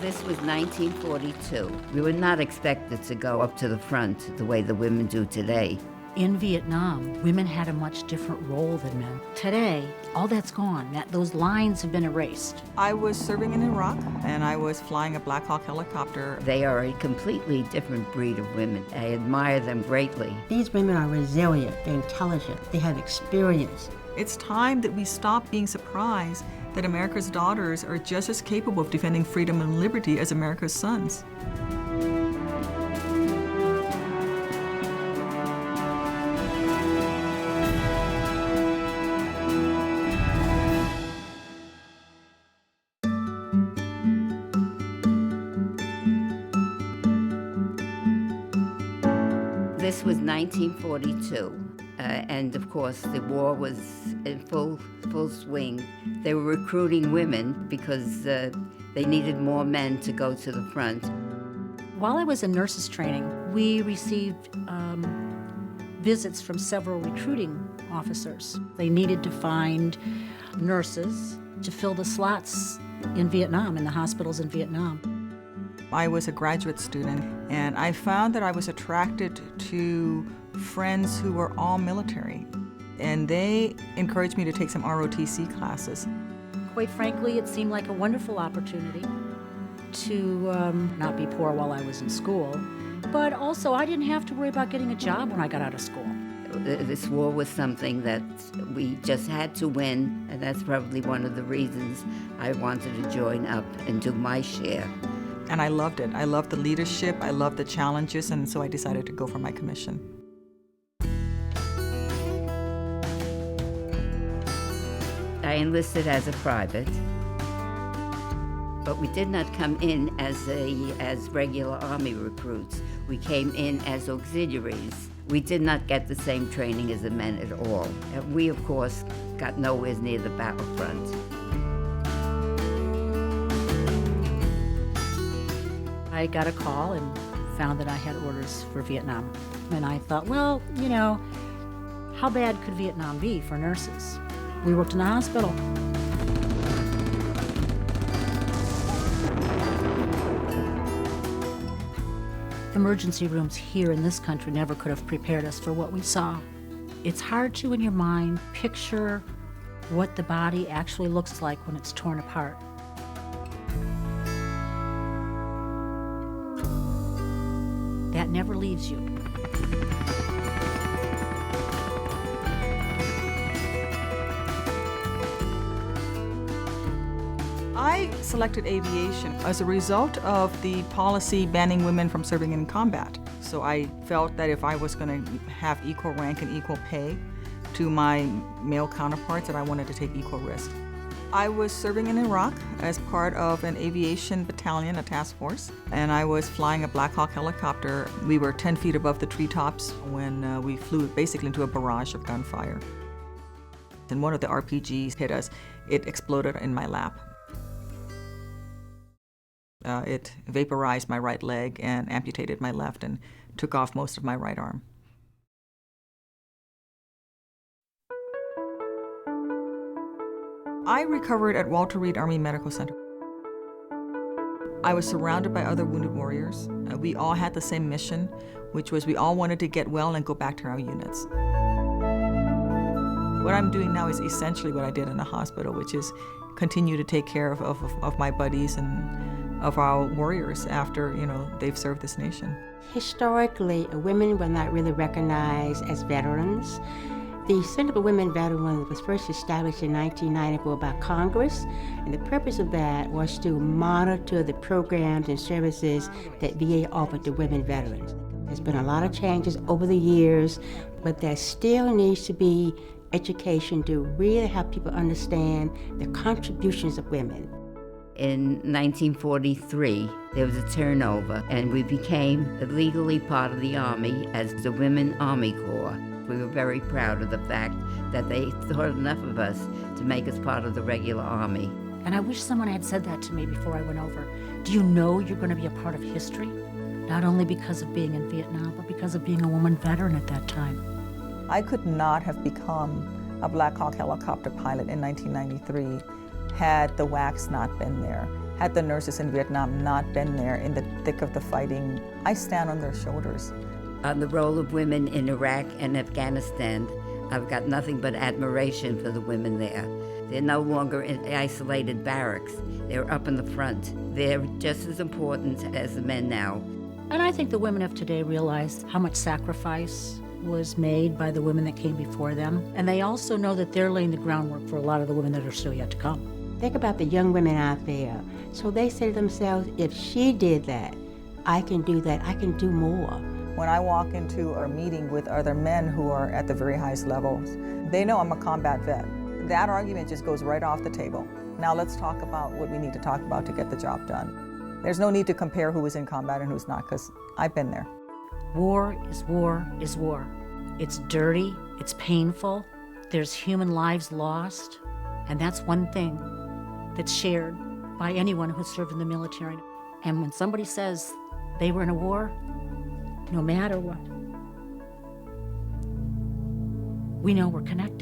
This was 1942. We were not expected to go up to the front the way the women do today. In Vietnam, women had a much different role than men. Today, all that's gone. Those lines have been erased. I was serving in Iraq, and I was flying a Black Hawk helicopter. They are a completely different breed of women. I admire them greatly. These women are resilient, they're intelligent, they have experience. It's time that we stop being surprised that America's daughters are just as capable of defending freedom and liberty as America's sons. This was 1942, and of course the war was in full swing. They were recruiting women because they needed more men to go to the front. While I was in nurses training, we received visits from several recruiting officers. They needed to find nurses to fill the slots in Vietnam, in the hospitals in Vietnam. I was a graduate student, and I found that I was attracted to friends who were all military, and they encouraged me to take some ROTC classes. Quite frankly, it seemed like a wonderful opportunity to not be poor while I was in school, but also I didn't have to worry about getting a job when I got out of school. This war was something that we just had to win, and that's probably one of the reasons I wanted to join up and do my share. And I loved it. I loved the leadership, I loved the challenges, and so I decided to go for my commission. I enlisted as a private, but we did not come in as regular Army recruits. We came in as auxiliaries. We did not get the same training as the men at all. And we, of course, got nowhere near the battlefront. I got a call and found that I had orders for Vietnam. And I thought, well, you know, how bad could Vietnam be for nurses? We worked in a hospital. Emergency rooms here in this country never could have prepared us for what we saw. It's hard to, in your mind, picture what the body actually looks like when it's torn apart. That never leaves you. I selected aviation as a result of the policy banning women from serving in combat. So I felt that if I was going to have equal rank and equal pay to my male counterparts, that I wanted to take equal risk. I was serving in Iraq as part of an aviation battalion, a task force, and I was flying a Black Hawk helicopter. We were 10 feet above the treetops when we flew basically into a barrage of gunfire. And one of the RPGs hit us. It exploded in my lap. It vaporized my right leg and amputated my left and took off most of my right arm. I recovered at Walter Reed Army Medical Center. I was surrounded by other wounded warriors. We all had the same mission, which was we all wanted to get well and go back to our units. What I'm doing now is essentially what I did in the hospital, which is continue to take care of my buddies and of our warriors after, they've served this nation. Historically, women were not really recognized as veterans. The Center for Women Veterans was first established in 1994 by Congress, and the purpose of that was to monitor the programs and services that VA offered to women veterans. There's been a lot of changes over the years, but there still needs to be education to really help people understand the contributions of women. In 1943, there was a turnover, and we became legally part of the Army as the Women Army Corps. We were very proud of the fact that they thought enough of us to make us part of the regular Army. And I wish someone had said that to me before I went over. Do you know you're going to be a part of history? Not only because of being in Vietnam, but because of being a woman veteran at that time. I could not have become a Black Hawk helicopter pilot in 1993 had the WACs not been there, had the nurses in Vietnam not been there in the thick of the fighting. I stand on their shoulders. On the role of women in Iraq and Afghanistan, I've got nothing but admiration for the women there. They're no longer in isolated barracks. They're up in the front. They're just as important as the men now. And I think the women of today realize how much sacrifice was made by the women that came before them. And they also know that they're laying the groundwork for a lot of the women that are still yet to come. Think about the young women out there. So they say to themselves, if she did that, I can do that, I can do more. When I walk into a meeting with other men who are at the very highest levels, they know I'm a combat vet. That argument just goes right off the table. Now let's talk about what we need to talk about to get the job done. There's no need to compare who is in combat and who's not, because I've been there. War is war is war. It's dirty, it's painful, there's human lives lost, and that's one thing that's shared by anyone who's served in the military. And when somebody says they were in a war, no matter what, we know we're connected.